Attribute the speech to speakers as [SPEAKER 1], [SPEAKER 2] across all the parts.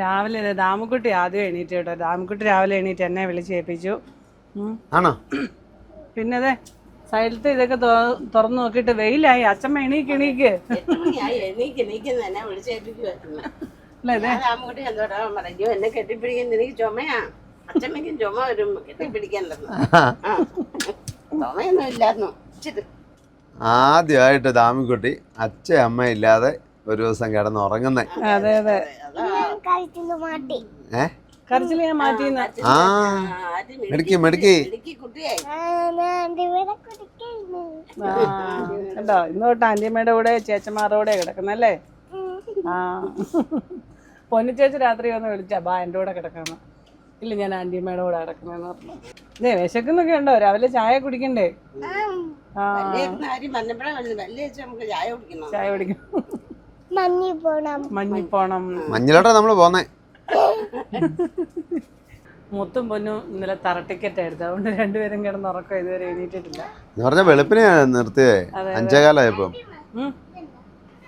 [SPEAKER 1] രാവിലെ ദാമുക്കുട്ടി ആദ്യം എണീറ്റ് കേട്ടോ. ദാമുക്കുട്ടി രാവിലെ എണീറ്റ് എന്നെ വിളിച്ചേൽപ്പിച്ചു.
[SPEAKER 2] ആണോ?
[SPEAKER 1] പിന്നെ അതെ സൈഡിലത്തെ ഇതൊക്കെ തുറന്നു നോക്കിയിട്ട് വെയിലായി. അച്ഛമ്മ എണീക്ക് എണീക്ക്.
[SPEAKER 3] എന്നെ കെട്ടിപ്പിടിക്കാൻ എനിക്ക് ചുമയാ. അച്ഛമ്മയ്ക്കും ചുമ വരും, കെട്ടിപ്പിടിക്കാനല്ലോ. ചുമയൊന്നും ഇല്ലായിരുന്നു.
[SPEAKER 2] ആദ്യമായിട്ട് ദാമിക്കുട്ടി അച്ഛൻ അമ്മ ഇല്ലാതെ ഒരു ദിവസം കിടന്ന് ഉറങ്ങുന്നേ.
[SPEAKER 1] അതെ അതെ. കരച്ചിൽ ഞാൻ മാറ്റി.
[SPEAKER 2] മെടുക്കി മെടുക്കി
[SPEAKER 1] കേട്ടോ. ഇന്ന് തൊട്ട് ആന്റിയമ്മയുടെ കൂടെ ചേച്ചന്മാരുടെ കൂടെ കിടക്കുന്നല്ലേ? ആ പൊന്നു ചേച്ചി രാത്രി ഒന്ന് വിളിച്ചാ ബാ എൻ്റെ കൂടെ കിടക്കാന്ന്. ഇല്ല ഞാൻ ആന്റിയമ്മയുടെ കൂടെ കിടക്കുന്നതെന്ന് പറഞ്ഞു. ഇതേ വിശക്കുന്നൊക്കെ ഉണ്ടോ? രാവിലെ ചായ കുടിക്കണ്ടേ? ചായ കുടിക്കണം. മഞ്ഞി പോണം.
[SPEAKER 2] മഞ്ഞിലോട്ടാ നമ്മള് പോന്നേ.
[SPEAKER 1] മുത്തും പൊന്നും ഇന്നലെ തറ ടിക്കറ്റ് എടുത്തു. അതുകൊണ്ട് രണ്ടുപേരും കിടന്ന് ഉറക്കം ഇതുവരെ എണീറ്റിട്ടില്ല.
[SPEAKER 2] പറഞ്ഞ വെളുപ്പിനെ നിർത്തിയേ 5:15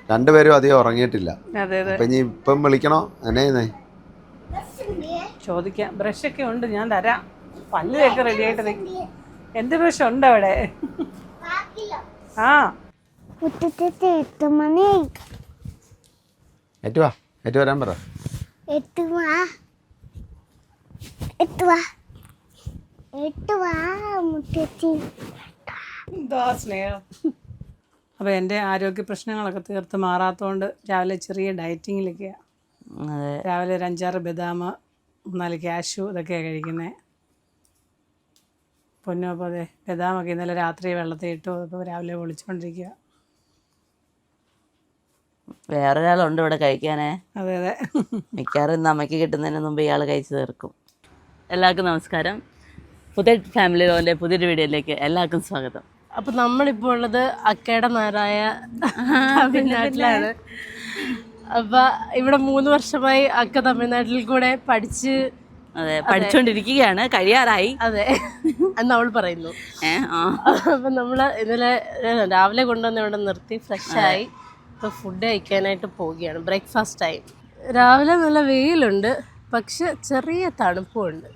[SPEAKER 2] രണ്ടുപേരും അധികം ഉറങ്ങിയിട്ടില്ല.
[SPEAKER 1] അതെ അതെ.
[SPEAKER 2] അപ്പൊ ഇനി ഇപ്പം വിളിക്കണോ? എന്നെ
[SPEAKER 1] ചോദിക്കാം. ബ്രഷൊക്കെ ഉണ്ട്, ഞാൻ തരാം. പല്ലൊക്കെ റെഡി ആയിട്ട് നിൽക്കും. എന്ത് ബ്രഷ് ഉണ്ട് അവിടെ? ആ
[SPEAKER 2] ഏറ്റു വരാൻ പറ.
[SPEAKER 1] എന്താ സ്നേഹം. അപ്പോൾ എൻ്റെ ആരോഗ്യ പ്രശ്നങ്ങളൊക്കെ തീർത്ത് മാറാത്തതുകൊണ്ട് രാവിലെ ചെറിയ ഡയറ്റിങ്ങിലൊക്കെയാണ്. രാവിലെ ഒരു 5-6 ബദാം, 4 കാഷ്യൂ ഇതൊക്കെയാണ് കഴിക്കുന്നത്. പൊന്നു അപ്പോൾ അതെ ബദാമൊക്കെ ഇന്നലെ രാത്രി വെള്ളത്തിൽ ഇട്ടു. അപ്പോൾ രാവിലെ പൊളിച്ചുകൊണ്ടിരിക്കുക.
[SPEAKER 4] വേറൊരാളുണ്ട് ഇവിടെ കഴിക്കാനേ.
[SPEAKER 1] അതെ അതെ.
[SPEAKER 4] മിക്കവാറും ഇന്ന് അമ്മയ്ക്ക് കിട്ടുന്നതിന് മുമ്പ് ഇയാൾ കഴിച്ചു തീർക്കും. എല്ലാവർക്കും നമസ്കാരം. പുതിയ ഫാമിലി ലോൻ്റെ പുതിയൊരു വീഡിയോയിലേക്ക് എല്ലാവർക്കും സ്വാഗതം.
[SPEAKER 5] അപ്പം നമ്മളിപ്പോൾ ഉള്ളത് അക്കയുടെ നാരായ തമിഴ്നാട്ടിലാണ്. അപ്പം ഇവിടെ 3 വർഷമായി അക്ക തമിഴ്നാട്ടിൽ കൂടെ
[SPEAKER 4] പഠിച്ചുകൊണ്ടിരിക്കുകയാണ്, കഴിയാറായി.
[SPEAKER 5] അതെ എന്ന് അവൾ പറയുന്നു. അപ്പം നമ്മൾ ഇന്നലെ രാവിലെ കൊണ്ടുവന്ന് ഇവിടെ നിർത്തി ഫ്രഷായി ഇപ്പോൾ ഫുഡ് കഴിക്കാനായിട്ട് പോവുകയാണ്. Breakfast time. രാവിലെ നല്ല വെയിലുണ്ട്, പക്ഷെ ചെറിയ തണുപ്പുണ്ട്.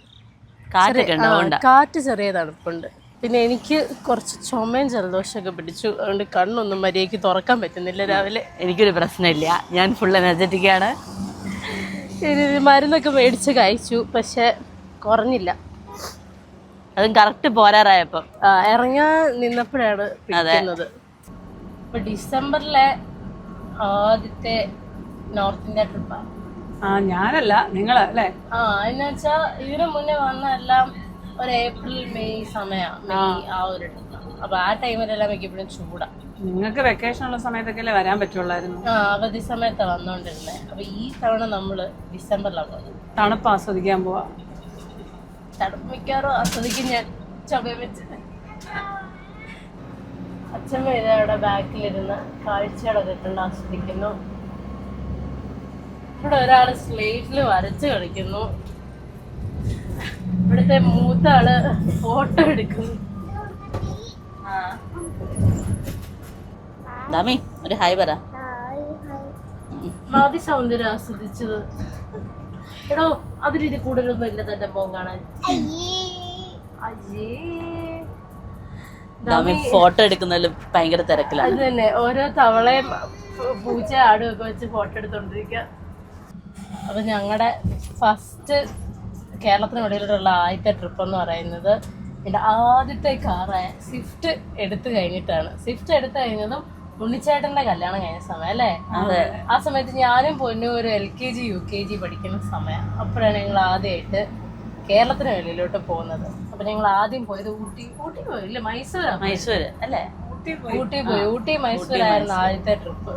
[SPEAKER 5] കാറ്റ് ചെറിയ തണുപ്പുണ്ട്. പിന്നെ എനിക്ക് കുറച്ച് ചുമയും ജലദോഷമൊക്കെ പിടിച്ചു. അതുകൊണ്ട് കണ്ണൊന്നും മര്യാദയ്ക്ക് തുറക്കാൻ പറ്റുന്നില്ല രാവിലെ.
[SPEAKER 4] എനിക്കൊരു പ്രശ്നമില്ല, ഞാൻ ഫുൾ എനർജറ്റിക്കാണ്.
[SPEAKER 5] മരുന്നൊക്കെ മേടിച്ച് കഴിച്ചു, പക്ഷെ കുറഞ്ഞില്ല.
[SPEAKER 4] അതും കറക്റ്റ് പോരാറായപ്പോൾ
[SPEAKER 5] ഇറങ്ങാൻ നിന്നപ്പോഴാണ് പിടിക്കുന്നത്. ഇപ്പം ഡിസംബറിലെ ആദ്യത്തെ നോർത്ത് ഇന്ത്യ ട്രിപ്പാണ്.
[SPEAKER 1] ഞാനല്ല നിങ്ങൾ അല്ലേ?
[SPEAKER 5] എന്ന് വെച്ചാൽ ഇതിനു മുന്നേ വന്ന എല്ലാം ഒരു ഏപ്രിൽ മെയ് സമയമാണ്. ആ ഒരു അപ്പൊ ആ ടൈമിലെല്ലാം മിക്കപ്പോഴും ചൂടാണ്.
[SPEAKER 1] നിങ്ങൾക്ക് വെക്കേഷൻ ഉള്ള സമയത്തൊക്കെ അല്ലേ വരാൻ പറ്റുള്ളായിരുന്നു?
[SPEAKER 5] അവധി സമയത്താണ് വന്നോണ്ടിരുന്നത്. അപ്പൊ ഈ തവണ നമ്മള് ഡിസംബറിലാണ് പോകുന്നത്.
[SPEAKER 1] തണുപ്പ് ആസ്വദിക്കാൻ പോവാ.
[SPEAKER 5] തണുപ്പ് മിക്കവാറും ആസ്വദിക്കും ഞാൻ. ചുമ വെച്ച് അച്ഛമ്മ ഇതവിടെ ബാക്കിലിരുന്ന് കാഴ്ചകളൊക്കെ കണ്ട് ആസ്വദിക്കുന്നു. ഇവിടെ ഒരാള് സ്ലേറ്റിൽ വരച്ച് കളിക്കുന്നു. ഇവിടുത്തെ മൂത്ത ആള് ഫോട്ടോ എടുക്കുന്നു.
[SPEAKER 4] ഒരു ഹായ് പറ.
[SPEAKER 5] ആദ്യ സൗന്ദര്യം ആസ്വദിച്ചത്. എടോ അതിരി കൂടുതലൊന്നും ഇല്ല തന്റെ മോൻ കാണാൻ.
[SPEAKER 4] ഫോട്ടോ എടുക്കുന്നതിൽ ഭയങ്കര തിരക്കിലാണ്.
[SPEAKER 5] അത് തന്നെ, ഓരോ തവളയും പൂച്ച ആടും ഒക്കെ വെച്ച് ഫോട്ടോ എടുത്തോണ്ടിരിക്കുക. അപ്പൊ ഞങ്ങളുടെ ഫസ്റ്റ് കേരളത്തിന് വെളിയിലുള്ള ആദ്യത്തെ ട്രിപ്പ് എന്ന് പറയുന്നത് എൻ്റെ ആദ്യത്തെ കാറായ സ്വിഫ്റ്റ് എടുത്തു കഴിഞ്ഞിട്ടാണ്. സ്വിഫ്റ്റ് എടുത്തു കഴിഞ്ഞതും ഉണ്ണിച്ചേട്ടന്റെ കല്യാണം കഴിഞ്ഞ സമയം അല്ലേ? ആ സമയത്ത് ഞാനും പൊന്നും ഒരു LKG UKG പഠിക്കുന്ന സമയം. അപ്പോഴാണ് ഞങ്ങൾ ആദ്യമായിട്ട് കേരളത്തിന് വെളിയിലോട്ട് പോകുന്നത്. അപ്പൊ ഞങ്ങൾ ആദ്യം പോയത് ഊട്ടി പോയില്ല, മൈസൂര് അല്ലേ? ഊട്ടി മൈസൂരായിരുന്നു ആദ്യത്തെ ട്രിപ്പ്.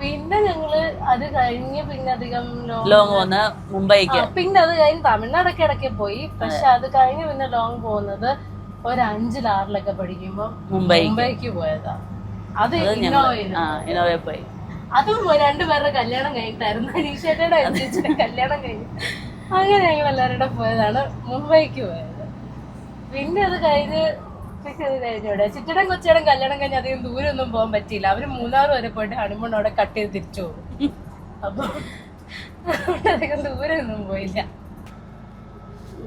[SPEAKER 5] പിന്നെ ഞങ്ങള് അത് കഴിഞ്ഞ് പിന്നെ അധികം
[SPEAKER 4] ലോങ് പോകുന്ന മുംബൈക്ക്.
[SPEAKER 5] പിന്നെ അത് കഴിഞ്ഞ് തമിഴ്നാടൊക്കെ ഇടയ്ക്ക് പോയി. പക്ഷെ അത് കഴിഞ്ഞ് പിന്നെ ലോങ് പോകുന്നത് ഒരു 5-6 പഠിക്കുമ്പോ മുംബൈക്ക് പോയതാ. അത്
[SPEAKER 4] ഇന്നോവയിൽ പോയി.
[SPEAKER 5] അതും 2 പേരുടെ കല്യാണം കഴിഞ്ഞിട്ടായിരുന്നു. അനീഷേട്ടയുടെ അനിയച്ചിയുടെ കല്യാണം കഴിഞ്ഞു. അങ്ങനെ ഞങ്ങൾ എല്ലാവരുടെ പോയതാണ് മുംബൈക്ക് പോയത്. പിന്നെ അത് കഴിഞ്ഞ് ചിറ്റടം കൊച്ചടം കല്യാണം കഴിഞ്ഞ് അധികം ദൂരമൊന്നും പോകാൻ പറ്റിയില്ല. അവര് 3 വരെ പോയിട്ട് ഹണിമൂൺ അവിടെ കട്ട് ചെയ്ത് തിരിച്ചു പോകും. അപ്പൊ അധികം ദൂരെ ഒന്നും പോയില്ല.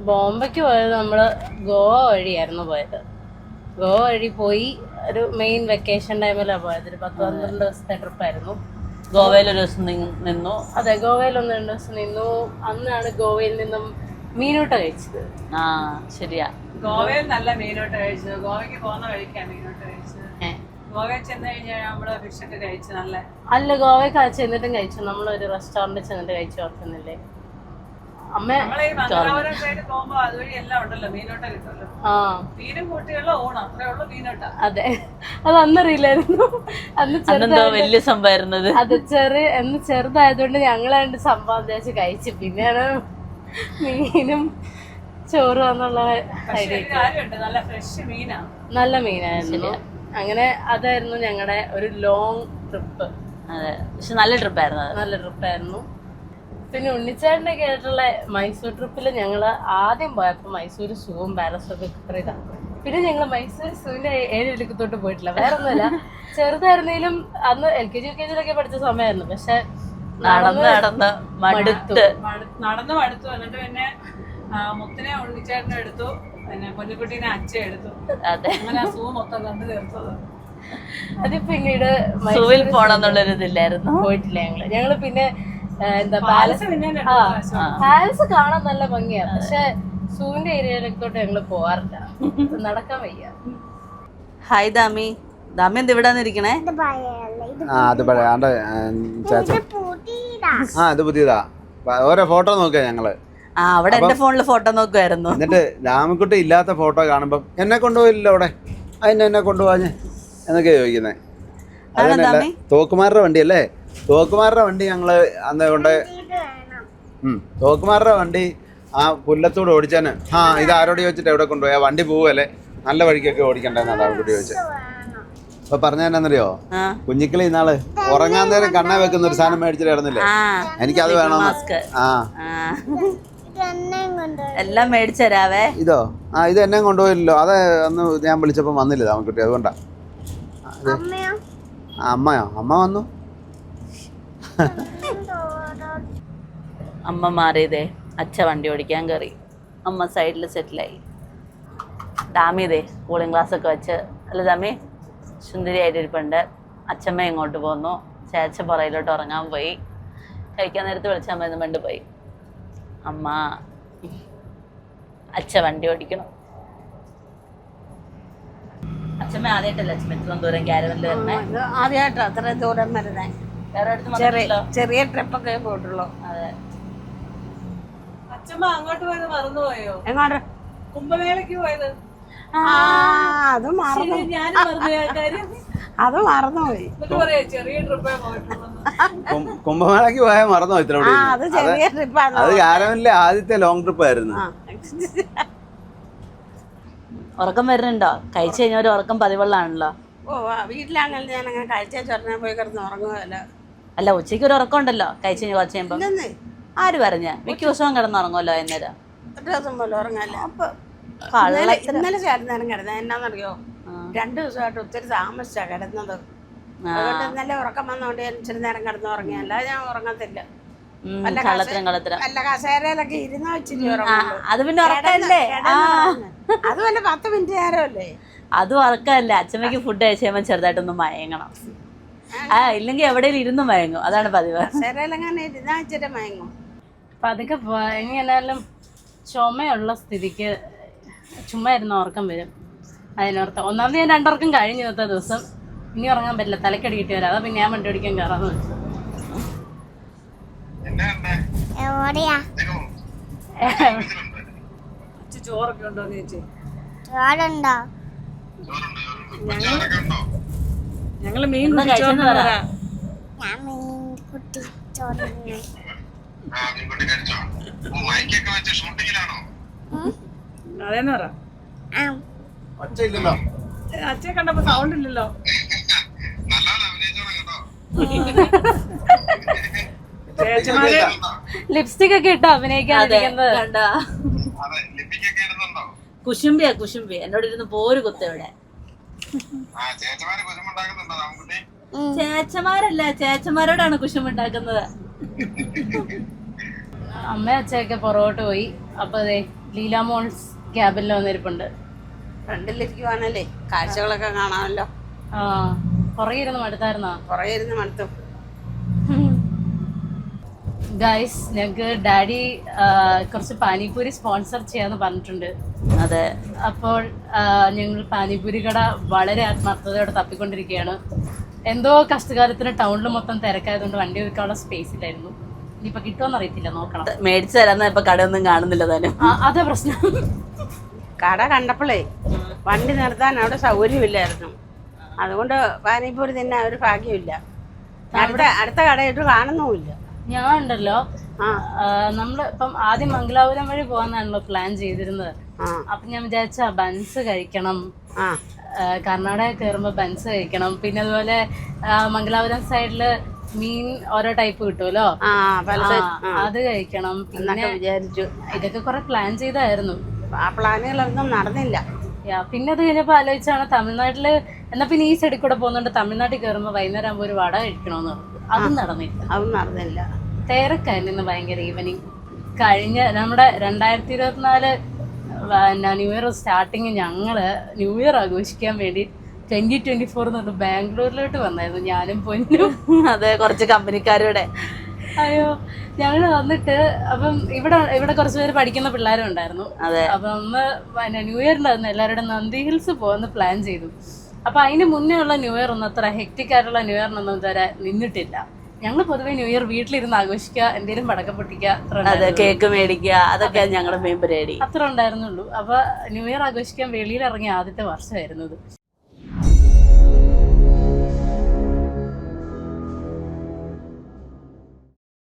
[SPEAKER 5] ബോംബെക്ക് പോയത് നമ്മള് ഗോവ വഴിയായിരുന്നു പോയത്. ഗോവ വഴി പോയി ഒരു മെയിൻ വെക്കേഷൻ ടൈമിലാണ് പോയത്. ഒരു 10-12 ദിവസത്തെ ട്രിപ്പായിരുന്നു.
[SPEAKER 4] ഗോവയിൽ ഒരു ദിവസം നിന്നു.
[SPEAKER 5] അതെ, ഗോവയിൽ 1-2 ദിവസം നിന്നു. അന്നാണ് ഗോവയിൽ നിന്നും മീനൂട്ട കഴിച്ചത്.
[SPEAKER 4] ആ ശരിയാ,
[SPEAKER 1] ഗോവയിൽ നല്ല മീനോട്ട് കഴിച്ചത്. ഗോവയ്ക്ക് പോകുന്ന വഴിക്കാണ് മീനോട്ട് കഴിച്ചത്. ഗോവയിൽ ചെന്ന് കഴിഞ്ഞാൽ നമ്മള് ഫിഷൊക്കെ കഴിച്ചു നല്ല.
[SPEAKER 5] അല്ല, ഗോവയ്ക്ക് ചെന്നിട്ടും കഴിച്ചു. നമ്മളൊരു റെസ്റ്റോറന്റിൽ ചെന്നിട്ട് കഴിച്ചു, ഓർക്കുന്നില്ലേ? അമ്മ
[SPEAKER 1] നമ്മളീ മംഗലാപുരം സൈഡ് പോകുമ്പോ അതുവഴി എല്ലാം ഉണ്ടല്ലോ, മീനോട്ട കിട്ടുമല്ലോ. മീനും കൂട്ടിയുള്ള ഓണം അത്രേ ഉള്ളു മീനോട്ട.
[SPEAKER 5] അതെ, അത് അന്നറിയില്ലായിരുന്നു.
[SPEAKER 4] അന്നെന്തോ വലിയ സംഭവമായിരുന്നത്.
[SPEAKER 5] അത് ചെറുതായതുകൊണ്ട് ഞങ്ങളാണ്ട് സംഭവം വെച്ച് കഴിച്ചു. പിന്നെയാണ് മീനും ചോറും എന്നുള്ള ഐഡിയ.
[SPEAKER 1] കാര്യമുണ്ട്, നല്ല ഫ്രഷ് മീനാണ്,
[SPEAKER 5] നല്ല മീനായിരുന്നു. അങ്ങനെ അതായിരുന്നു ഞങ്ങളുടെ ഒരു ലോങ് ട്രിപ്പ്.
[SPEAKER 4] അതെ, പക്ഷെ നല്ല ട്രിപ്പായിരുന്നു.
[SPEAKER 5] നല്ല ട്രിപ്പായിരുന്നു. പിന്നെ ഉണ്ണിച്ചാടിനെ കേട്ടുള്ള മൈസൂർ ട്രിപ്പിൽ ഞങ്ങൾ ആദ്യം പോയപ്പോൾ മൈസൂർ സൂവും പാലസും ഒക്കെ ഇത്ര ഇതാണ്. പിന്നെ ഞങ്ങൾ മൈസൂർ സൂവിന്റെ 7 ഇടുക്കത്തോട്ട് പോയിട്ടില്ല. വേറെ ഒന്നുമില്ല, ചെറുതായിരുന്നേലും അന്ന് LKG UKG പഠിച്ച സമയമായിരുന്നു. പക്ഷെ
[SPEAKER 1] നടന്ന് മടുത്തു. എന്നിട്ട് പിന്നെ മുത്തിനെ ഉണ്ണിച്ചാടിനെ എടുത്തു, പിന്നെ പൊന്നുകുട്ടീനെ അച്ഛ എടുത്തു. അങ്ങനെ ആ സൂ മൊത്തം കണ്ടു തീർത്തത്.
[SPEAKER 5] അത് പിന്നീട്
[SPEAKER 4] സൂവിൽ പോണെന്നുള്ളൊരു ഇതില്ലായിരുന്നു,
[SPEAKER 5] പോയിട്ടില്ല ഞങ്ങള്. പിന്നെ എന്താ പാലസ് കാണാൻ നല്ല ഭംഗിയാണ്. പക്ഷെ സൂവിന്റെ ഏരിയയിലേക്കോട്ട് ഞങ്ങള് പോവാറില്ല, നടക്കാൻ വയ്യ.
[SPEAKER 4] ഹായ് ദാമി. ദാമി എന്ത് ഇവിടെ ഇരിക്കണേ?
[SPEAKER 2] അത് പഴയ ഇത് പുതിയതാ. ഓരോ ഫോട്ടോ നോക്കിയാ ഞങ്ങള്.
[SPEAKER 4] അവിടെ എന്റെ ഫോണില് ഫോട്ടോ നോക്കുമായിരുന്നു.
[SPEAKER 2] എന്നിട്ട് രാമക്കുട്ടി ഇല്ലാത്ത ഫോട്ടോ കാണുമ്പം എന്നെ കൊണ്ടുപോയില്ലല്ലോ അവിടെ, എന്നെ കൊണ്ടുപോവാഞ്ഞ് എന്നൊക്കെയാ ചോദിക്കുന്നത്. അതല്ല, തോക്കുമാരുടെ വണ്ടിയല്ലേ? തോക്കുമാരുടെ വണ്ടി ഞങ്ങള് അന്ന് കൊണ്ട് തോക്കുമാരുടെ വണ്ടി ആ പുല്ലത്തൂടെ ഓടിച്ചാന്. ഇത് ആരോട് ചോദിച്ചിട്ട് എവിടെ കൊണ്ടുപോയി? ആ വണ്ടി പോവല്ലേ, നല്ല വഴിക്കൊക്കെ ഓടിക്കണ്ടെന്നാ രാമക്കുട്ടി ചോദിച്ചത്. അപ്പൊ പറഞ്ഞെന്നറിയോ, കുഞ്ഞിക്കിളി ഇന്നാള് ഉറങ്ങാൻ നേരം കണ്ണ വെക്കുന്ന ഒരു സാധനം മേടിച്ചിട്ട് കിടന്നില്ലേ, എനിക്കത് വേണം.
[SPEAKER 4] എല്ലാം മേടിച്ചു തരാവേ.
[SPEAKER 2] ഇതോ? ഇത് എന്നെ കൊണ്ടുപോയില്ലല്ലോ. അത് അന്ന് ഞാൻ വിളിച്ചപ്പോ വന്നില്ല രാമക്കുട്ടി, അതുകൊണ്ടാ. അമ്മയോ? അമ്മ വന്നു.
[SPEAKER 4] അമ്മ മാറിയതേ, അച്ഛ വണ്ടി ഓടിക്കാൻ കയറി. അമ്മ സൈഡിൽ സെറ്റിലായി. ഡാമിതേ കൂളിംഗ് ഗ്ലാസ് ഒക്കെ വെച്ച്, അല്ല ഡാമി സുന്ദരിയായിട്ട് ഇരിപ്പുണ്ട്. അച്ഛമ്മ ഇങ്ങോട്ട് പോന്നു. ചേച്ച പുറയിലോട്ട് ഉറങ്ങാൻ പോയി. കഴിക്കാൻ നേരത്ത് വിളിച്ചാൽ മതി, പണ്ട് പോയി. അമ്മ അച്ഛ വണ്ടി ഓടിക്കണം. അച്ഛമ്മ ആദ്യമായിട്ടല്ല അച്ഛമ്മ ഇത്രയും ദൂരം ക്യാരവനിൽ വരണേ.
[SPEAKER 3] ആദ്യമായിട്ടോ അത്രയും ദൂരം വരുന്നേ?
[SPEAKER 4] വേറെ അടുത്ത്
[SPEAKER 3] ചെറിയ ട്രിപ്പൊക്കെ പോയിട്ടുള്ളൂ.
[SPEAKER 4] അതെ.
[SPEAKER 1] അച്ഛമ്മ അങ്ങോട്ട് പോയത് മറന്നുപോയോ?
[SPEAKER 3] എങ്ങോട്ട്?
[SPEAKER 1] കുംഭമേളക്ക് പോയത്.
[SPEAKER 3] അത് മറന്നു.
[SPEAKER 1] ഞാനും മറന്നുപോയ കാര്യം.
[SPEAKER 3] അത് മറന്നുപോയി.
[SPEAKER 1] പറയാ ചെറിയ ട്രിപ്പേ പോയിട്ടുള്ളൂ.
[SPEAKER 2] കുംഭമേളക്ക് പോയാൽ മറന്നോ ഇത്ര?
[SPEAKER 3] അത് ചെറിയ ട്രിപ്പാണ്.
[SPEAKER 2] അത് കാരവനിലെ ആദ്യത്തെ ലോങ് ട്രിപ്പ് ആയിരുന്നു.
[SPEAKER 4] ഉറക്കം വരുന്നുണ്ടോ? കഴിച്ചു കഴിഞ്ഞാൽ ഒരു ഉറക്കം പതിവുള്ളാണല്ലോ.
[SPEAKER 3] വീട്ടിലാണെങ്കിൽ ഞാൻ അങ്ങനെ കഴിച്ച ചൊറനെ പോയി കിടന്ന് ഉറങ്ങുമല്ലോ.
[SPEAKER 4] അല്ല, ഉച്ചയ്ക്ക് ഒരു ഉറക്കം ഉണ്ടല്ലോ കഴിച്ചു കഴിഞ്ഞ് കുറച്ച് കഴിയുമ്പോ. ആര് പറഞ്ഞ? മിക്ക ദിവസവും കിടന്നുറങ്ങുമല്ലോ എന്നേരം.
[SPEAKER 3] ഒരു ദിവസം പോലും ഉറങ്ങാല്ല. അപ്പൊ ഇന്നലെ ചേർന്നേരം കിടന്നത് എന്നാന്നറിയോ? 2 ദിവസമായിട്ട് ഒത്തിരി താമസിച്ചാ കിടന്നത്. അതുകൊണ്ട് ഇന്നലെ ഉറക്കം വന്നോണ്ട് ഞാൻ ഇച്ചിരി നേരം കിടന്ന് ഉറങ്ങിയല്ല, ഞാൻ ഉറങ്ങത്തില്ല. അല്ല, കസേരയിലൊക്കെ ഇരുന്ന് വെച്ചിട്ട് ഉറങ്ങുള്ളൂ.
[SPEAKER 4] അത് പിന്നെ ഉറക്കല്ലേ?
[SPEAKER 3] അത് വല്ല 10 മിനിറ്റ് നേരമല്ലേ?
[SPEAKER 4] അതും ഉറക്കമല്ല. അച്ഛമ്മയ്ക്ക് ഫുഡ് കഴിച്ച് കഴിയുമ്പോൾ ചെറുതായിട്ടൊന്ന് മയങ്ങണം. ഇല്ലെങ്കിൽ എവിടെയും ഇരുന്ന് മയങ്ങും, അതാണ് പതിവ്.
[SPEAKER 3] കസേരയിലെങ്ങനെ ഇരുന്നാ വെച്ചിട്ട് മയങ്ങും.
[SPEAKER 5] അപ്പൊ അതൊക്കെ ഇനി എന്നാലും ചുമയുള്ള സ്ഥിതിക്ക് ചുമ്മാ ഇരുന്ന് ഉറക്കം വരും. അതിനോർത്ത് ഒന്നാമത് ഞാൻ 2 ഉറക്കം കഴിഞ്ഞു ഇന്നത്തെ ദിവസം. ഇനി ഉറങ്ങാൻ പറ്റില്ല, തലക്കടി കിട്ടി വരാം. അതാ പിന്നെ ഞാൻ വണ്ടി ഓടിക്കാൻ കയറാന്ന് വെച്ചു.
[SPEAKER 1] ചോറൊക്കെ ഉണ്ടോന്ന് ചോദിച്ചേ. ഞങ്ങള് മീൻ അതേന്ന് പറ. അച്ഛനെ കണ്ടപ്പോ സൗണ്ട് ഇല്ലല്ലോ.
[SPEAKER 5] ലിപ്സ്റ്റിക് ഒക്കെ ഇട്ടോ അഭിനയിക്കാതിരിക്കുന്നത്?
[SPEAKER 4] കുശുംബിയാ കുശുംബി. എന്നോട് ഇരുന്ന് പോര് കുത്തവിടെ. ചേച്ചമാരല്ല, ചേച്ചമാരോടാണ് കുശുമ്പുണ്ടാക്കുന്നത്.
[SPEAKER 5] അമ്മ അച്ഛയൊക്കെ പുറകോട്ട് പോയി. അപ്പൊ അതെ ലീല മോൾസ് ക്യാബിനിൽ വന്നിരിപ്പുണ്ട്.
[SPEAKER 3] ഫ്രണ്ടിലിരിക്കുവാണല്ലേ കാഴ്ചകളൊക്കെ കാണാമല്ലോ.
[SPEAKER 5] ആ പുറകെ ഇരുന്ന് മടുത്തായിരുന്നാ?
[SPEAKER 3] പുറകെ ഇരുന്ന് മടുത്തു.
[SPEAKER 5] ഗൈസ്, ഞങ്ങൾക്ക് ഡാഡി കുറച്ച് പാനിപൂരി സ്പോൺസർ ചെയ്യാന്ന് പറഞ്ഞിട്ടുണ്ട്.
[SPEAKER 4] അതെ,
[SPEAKER 5] അപ്പോൾ ഞങ്ങൾ പാനിപൂരി കട വളരെ ആത്മാർത്ഥതയോടെ തപ്പിക്കൊണ്ടിരിക്കുകയാണ്. എന്തോ കഷ്ടകാലത്തിന് ടൗണിൽ മൊത്തം തിരക്കായതുകൊണ്ട് വണ്ടി വെക്കാനുള്ള സ്പേസ് ഇല്ലായിരുന്നു. ഇനിയിപ്പോൾ കിട്ടുമെന്ന് അറിയത്തില്ല, നോക്കണം.
[SPEAKER 4] മേടിച്ചു തരാന്ന ഇപ്പൊ കടയൊന്നും കാണുന്നില്ല താനും.
[SPEAKER 5] അതാ പ്രശ്നം.
[SPEAKER 3] കട കണ്ടപ്പോഴേ വണ്ടി നിർത്താൻ അവിടെ സൗകര്യമില്ലായിരുന്നു. അതുകൊണ്ട് പാനിപ്പൂരി തിന്നാൻ ഒരു ഭാഗ്യമില്ല. അടുത്ത കടയിട്ട് കാണുന്നുമില്ല.
[SPEAKER 5] ഞാൻ ഉണ്ടല്ലോ, നമ്മള് ഇപ്പം ആദ്യം മംഗലാപുരം വഴി പോകാന്നാണല്ലോ പ്ലാൻ ചെയ്തിരുന്നത്. അപ്പൊ ഞാൻ വിചാരിച്ച ബൻസ് കഴിക്കണം, കർണാടക കയറുമ്പോ ബൻസ് കഴിക്കണം, പിന്നെ അതുപോലെ മംഗലാപുരം സൈഡില് മീൻ ഓരോ ടൈപ്പ് കിട്ടുമല്ലോ, അത് കഴിക്കണം. പിന്നെ
[SPEAKER 3] വിചാരിച്ചു
[SPEAKER 5] ഇതൊക്കെ കുറെ പ്ലാൻ ചെയ്തായിരുന്നു.
[SPEAKER 3] ആ പ്ലാനുകളൊന്നും നടന്നില്ല.
[SPEAKER 5] പിന്നെ അത് കഴിഞ്ഞപ്പോ ആലോചിച്ചാണ് തമിഴ്നാട്ടില് എന്നാ പിന്നെ ഈ സൈഡിൽ കൂടെ പോകുന്നുണ്ട്, തമിഴ്നാട്ടിൽ കയറുമ്പോ വൈകുന്നേരം ആകുമ്പോ ഒരു വട കഴിക്കണമെന്ന് പറഞ്ഞു. അതും നടന്നില്ല. തിരക്കായിരുന്നു ഭയങ്കര. ഈവനിങ് കഴിഞ്ഞ നമ്മുടെ 2024 ന്യൂ ഇയർ സ്റ്റാർട്ടിങ് ഞങ്ങള് ന്യൂ ഇയർ ആഘോഷിക്കാൻ വേണ്ടി 2024 എന്ന് പറഞ്ഞ് ബാംഗ്ലൂരിലോട്ട് വന്നായിരുന്നു, ഞാനും പൊന്നും.
[SPEAKER 4] അതെ, കുറച്ച് കമ്പനിക്കാരുടെ.
[SPEAKER 5] അയ്യോ, ഞങ്ങള് വന്നിട്ട് അപ്പം ഇവിടെ കുറച്ച് പേര് പഠിക്കുന്ന പിള്ളേരും ഉണ്ടായിരുന്നു. അപ്പൊ ഒന്ന് ന്യൂ ഇയറിന്റെ അന്ന് എല്ലാവരുടെ നന്ദി ഹിൽസ് പോകുന്ന പ്ലാൻ ചെയ്തു. അപ്പൊ അതിന് മുന്നേ ഉള്ള ന്യൂ ഇയർ ഒന്നും അത്ര ഹെക്റ്റിക് ആയിട്ടുള്ള ന്യൂ ഇയറിനൊന്നും ഇതുവരെ നിന്നിട്ടില്ല. ഞങ്ങൾ പൊതുവെ ന്യൂ ഇയർ വീട്ടിലിരുന്ന് ആഘോഷിക്കുക, എന്തെങ്കിലും പടക്കം പൊട്ടിക്കുക,
[SPEAKER 4] കേക്ക് മേടിക്കുക, അതൊക്കെ ഞങ്ങളുടെ മെയിൻ പരിപാടി.
[SPEAKER 5] അത്ര ഉണ്ടായിരുന്നുള്ളൂ. അപ്പൊ ന്യൂ ഇയർ ആഘോഷിക്കാൻ വെളിയിൽ ഇറങ്ങിയ ആദ്യത്തെ വർഷമായിരുന്നത്.